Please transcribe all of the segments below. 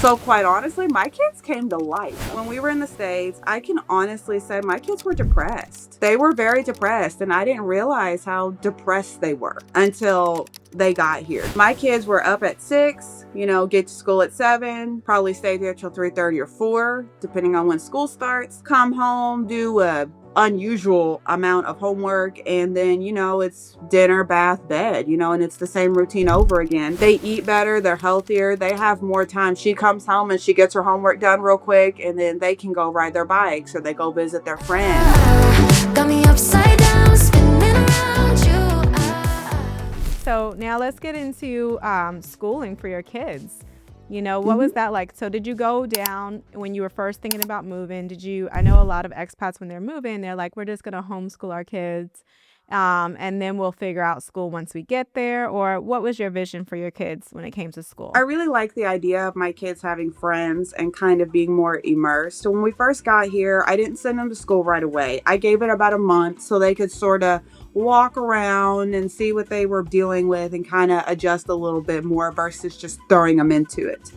So quite honestly, my kids came to life. When we were in the States, I can honestly say my kids were depressed. They were very depressed, and I didn't realize how depressed they were until they got here. My kids were up at 6, get to school at 7, probably stay there till 3:30 or 4, depending on when school starts. Come home, do a unusual amount of homework, and then it's dinner, bath, bed, and it's the same routine over again. They eat better, they're healthier, they have more time. She comes home and she gets her homework done real quick, and then they can go ride their bikes or they go visit their friends. Got me upside down, spinning around you. So now let's get into schooling for your kids. What was that like? So did you go down when you were first thinking about moving? I know a lot of expats when they're moving, they're like, we're just going to homeschool our kids. And then we'll figure out school once we get there. Or what was your vision for your kids when it came to school? I really like the idea of my kids having friends and kind of being more immersed. So when we first got here, I didn't send them to school right away. I gave it about a month so they could sort of walk around and see what they were dealing with and kind of adjust a little bit more versus just throwing them into it.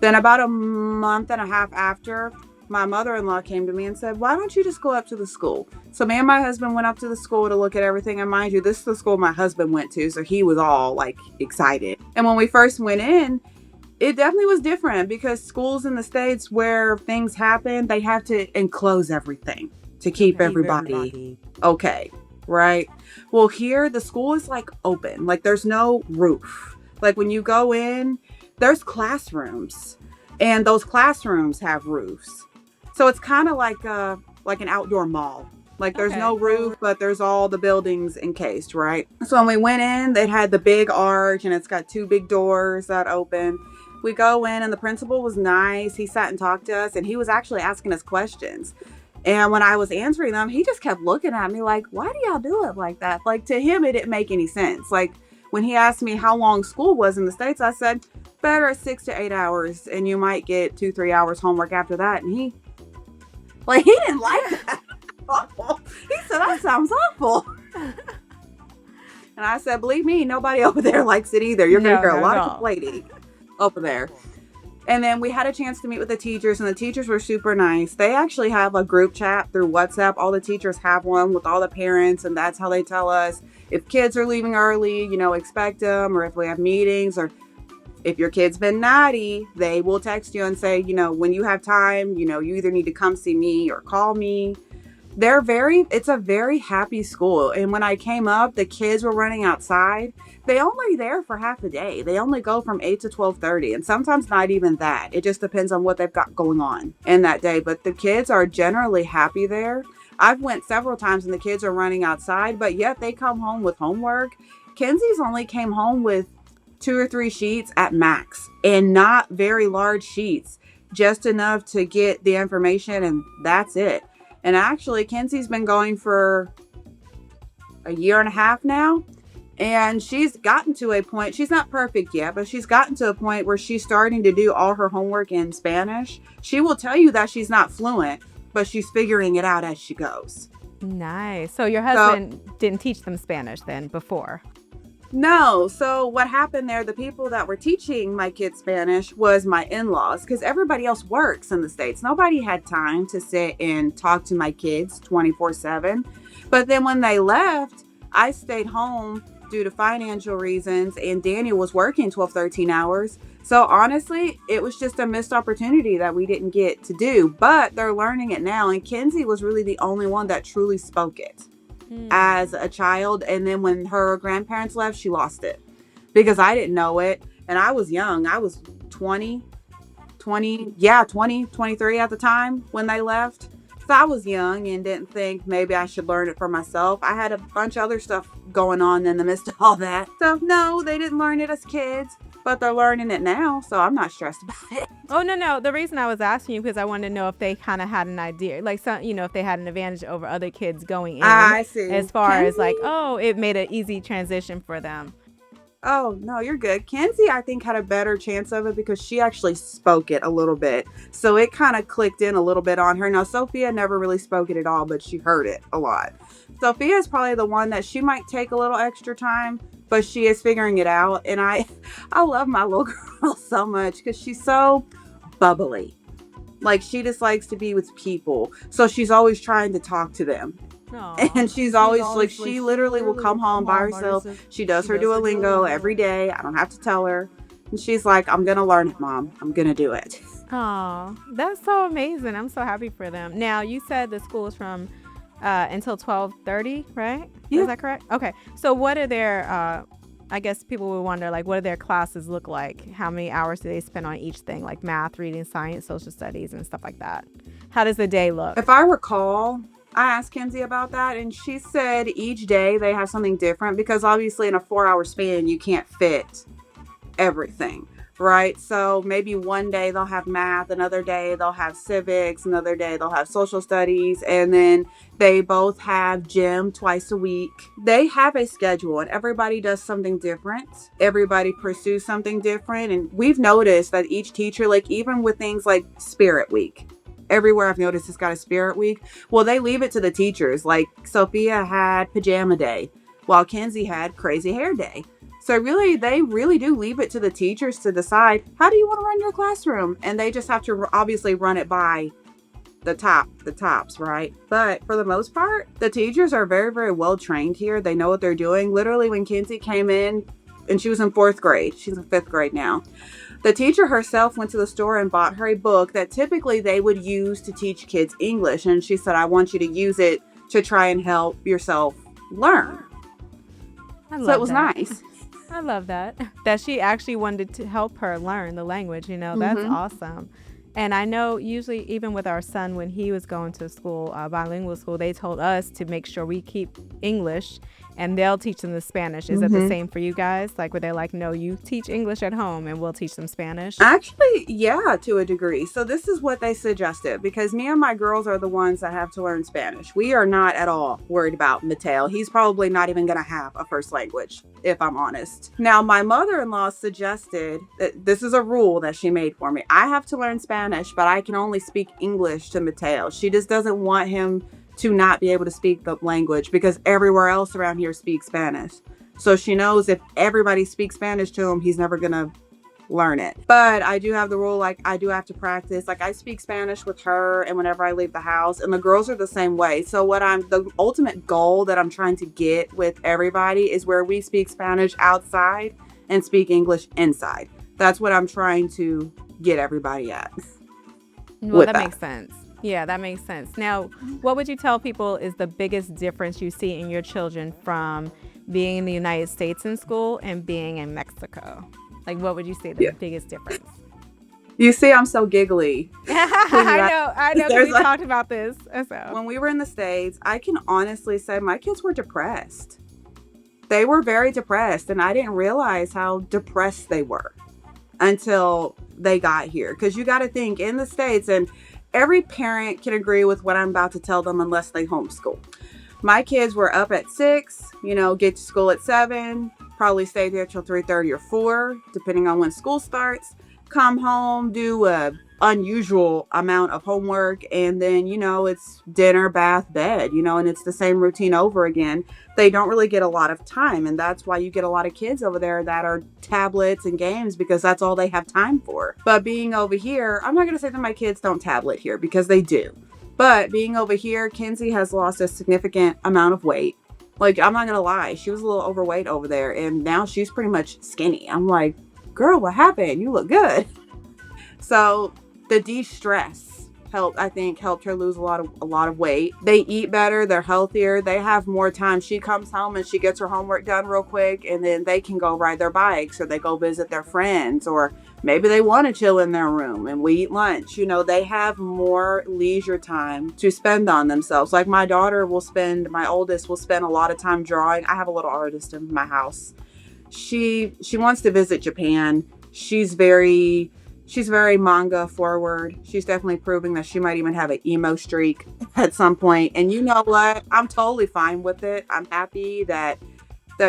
Then about a month and a half after, my mother-in-law came to me and said, why don't you just go up to the school? So me and my husband went up to the school to look at everything. And mind you, this is the school my husband went to. So he was all like excited. And when we first went in, it definitely was different because schools in the States where things happen, they have to enclose everything to keep everybody okay. Right. Well, here the school is like open, like there's no roof. Like when you go in, there's classrooms and those classrooms have roofs. So it's kind of like an outdoor mall. Like there's no roof, but there's all the buildings encased, right? So when we went in, they had the big arch and it's got 2 big doors that open. We go in and the principal was nice. He sat and talked to us and he was actually asking us questions. And when I was answering them, he just kept looking at me like, why do y'all do it like that? Like to him, it didn't make any sense. Like when he asked me how long school was in the States, I said, better 6 to 8 hours. And you might get 2-3 hours homework after that. And he didn't like that. He said, that sounds awful. And I said, believe me, nobody over there likes it either. You're going to hear a lot of complaining over there. And then we had a chance to meet with the teachers, and the teachers were super nice. They actually have a group chat through WhatsApp. All the teachers have one with all the parents, and that's how they tell us if kids are leaving early, expect them, or if we have meetings, or if your kid's been naughty, they will text you and say, when you have time, you either need to come see me or call me. It's a very happy school. And when I came up, the kids were running outside. They only there for half a day. They only go from 8 to 12:30, and sometimes not even that. It just depends on what they've got going on in that day. But the kids are generally happy there. I've went several times and the kids are running outside, but yet they come home with homework. Kenzie's only came home with 2 or 3 sheets at max, and not very large sheets, just enough to get the information, and that's it. And actually, Kenzie's been going for a year and a half now. And she's gotten to a point, she's not perfect yet, but she's gotten to a point where she's starting to do all her homework in Spanish. She will tell you that she's not fluent, but she's figuring it out as she goes. Nice. So your husband didn't teach them Spanish then before? No. So what happened there, the people that were teaching my kids Spanish was my in-laws, because everybody else works in the States. Nobody had time to sit and talk to my kids 24/7. But then when they left, I stayed home due to financial reasons, and Daniel was working 12-13 hours. So honestly, it was just a missed opportunity that we didn't get to do, but they're learning it now. And Kenzie was really the only one that truly spoke it as a child. And then when her grandparents left, she lost it because I didn't know it. And I was young. I was 20, 23 at the time when they left. So I was young and didn't think maybe I should learn it for myself. I had a bunch of other stuff going on in the midst of all that. So no, they didn't learn it as kids, but they're learning it now. So I'm not stressed about it. Oh, no. The reason I was asking you because I wanted to know if they kind of had an idea, like some, if they had an advantage over other kids going in. I see. As far as like, it made an easy transition for them. Oh, no, you're good. Kenzie, I think, had a better chance of it because she actually spoke it a little bit. So it kind of clicked in a little bit on her. Now, Sophia never really spoke it at all, but she heard it a lot. Sophia is probably the one that she might take a little extra time, but she is figuring it out. And I love my little girl so much because she's so bubbly. Like, she just likes to be with people. So she's always trying to talk to them. Aw. And she's always like, she literally will come home by herself. She does her Duolingo every day. I don't have to tell her. And she's like, I'm going to learn it, Mom. I'm going to do it. Oh, that's so amazing. I'm so happy for them. Now, you said the school is from until 12:30, right? Yeah. Is that correct? Okay. So what are their I guess people would wonder, like, what do their classes look like? How many hours do they spend on each thing, like math, reading, science, social studies, and stuff like that? How does the day look? If I recall, I asked Kenzie about that, and she said each day they have something different because obviously in a 4-hour span, you can't fit everything, right? So maybe one day they'll have math, another day they'll have civics, another day they'll have social studies, and then they both have gym twice a week. They have a schedule and everybody does something different. Everybody pursues something different. And we've noticed that each teacher, like even with things like Spirit Week, everywhere I've noticed it's got a Spirit Week. Well, they leave it to the teachers. Like Sophia had Pajama Day, while Kenzie had Crazy Hair Day. So really, they really do leave it to the teachers to decide, how do you want to run your classroom? And they just have to obviously run it by the tops, right? But for the most part, the teachers are very, very well trained here. They know what they're doing. Literally, when Kenzie came in, and she was in 4th grade, she's in 5th grade now, the teacher herself went to the store and bought her a book that typically they would use to teach kids English. And she said, I want you to use it to try and help yourself learn. I So love it was that. nice. I love that. That she actually wanted to help her learn the language, that's awesome. And I know usually even with our son, when he was going to school, bilingual school, they told us to make sure we keep English and they'll teach them the Spanish. Is that the same for you guys? Like, where they're like, no, you teach English at home and we'll teach them Spanish? Actually, yeah, to a degree. So this is what they suggested, because me and my girls are the ones that have to learn Spanish. We are not at all worried about Mateo. He's probably not even going to have a first language, if I'm honest. Now, my mother-in-law suggested that this is a rule that she made for me. I have to learn Spanish, but I can only speak English to Mateo. She just doesn't want him to not be able to speak the language because everywhere else around here speaks Spanish. So she knows if everybody speaks Spanish to him, he's never going to learn it. But I do have the rule, like I do have to practice. Like I speak Spanish with her and whenever I leave the house, and the girls are the same way. So the ultimate goal that I'm trying to get with everybody is where we speak Spanish outside and speak English inside. That's what I'm trying to get everybody at. Well, that makes sense. Yeah, that makes sense. Now, what would you tell people is the biggest difference you see in your children from being in the United States in school and being in Mexico? Like, what would you say the biggest difference? You see, I'm so giggly. I know, because we talked about this. So. When we were in the States, I can honestly say my kids were depressed. They were very depressed, and I didn't realize how depressed they were until they got here. Because you got to think, in the States, and every parent can agree with what I'm about to tell them unless they homeschool. My kids were up at 6, get to school at 7, probably stay there till 3:30 or 4, depending on when school starts. Come home, do a unusual amount of homework, and then, it's dinner, bath, bed, and it's the same routine over again. They don't really get a lot of time, and that's why you get a lot of kids over there that are tablets and games because that's all they have time for. But being over here, I'm not going to say that my kids don't tablet here because they do. But being over here, Kenzie has lost a significant amount of weight. Like, I'm not going to lie, she was a little overweight over there, and now she's pretty much skinny. I'm like, girl, what happened? You look good. So the de-stress helped her lose a lot of weight. They eat better, they're healthier, they have more time. She comes home and she gets her homework done real quick, and then they can go ride their bikes, or they go visit their friends, or maybe they want to chill in their room and we eat lunch. They have more leisure time to spend on themselves. Like my oldest will spend a lot of time drawing. I have a little artist in my house. She wants to visit Japan. She's very manga forward. She's definitely proving that she might even have an emo streak at some point. And you know what? I'm totally fine with it. I'm happy that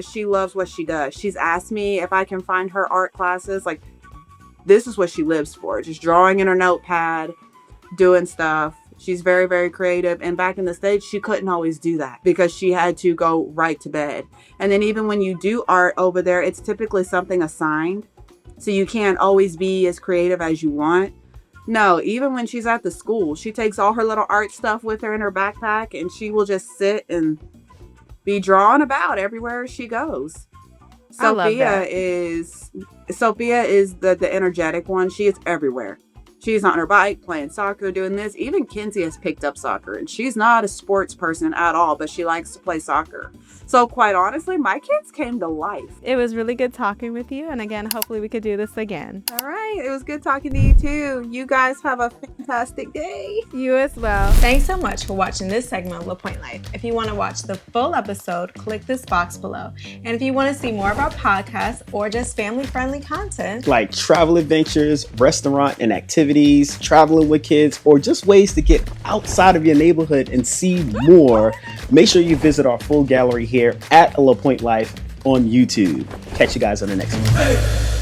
she loves what she does. She's asked me if I can find her art classes. Like, this is what she lives for. Just drawing in her notepad, doing stuff. She's very, very creative. And back in the States, she couldn't always do that because she had to go right to bed. And then even when you do art over there, it's typically something assigned. So you can't always be as creative as you want. No, even when she's at the school, she takes all her little art stuff with her in her backpack and she will just sit and be drawn about everywhere she goes. I love Sophia that. is Sophia is the energetic one. She is everywhere. She's on her bike playing soccer, doing this. Even Kinsey has picked up soccer, and she's not a sports person at all, but she likes to play soccer. So quite honestly, my kids came to life. It was really good talking with you. And again, hopefully we could do this again. All right, it was good talking to you too. You guys have a fantastic day. You as well. Thanks so much for watching this segment of La Pointe Life. If you want to watch the full episode, click this box below. And if you want to see more of our podcasts or just family-friendly content, like travel adventures, restaurant and activities, traveling with kids, or just ways to get outside of your neighborhood and see more, make sure you visit our full gallery here at La Pointe Life on YouTube. Catch you guys on the next one.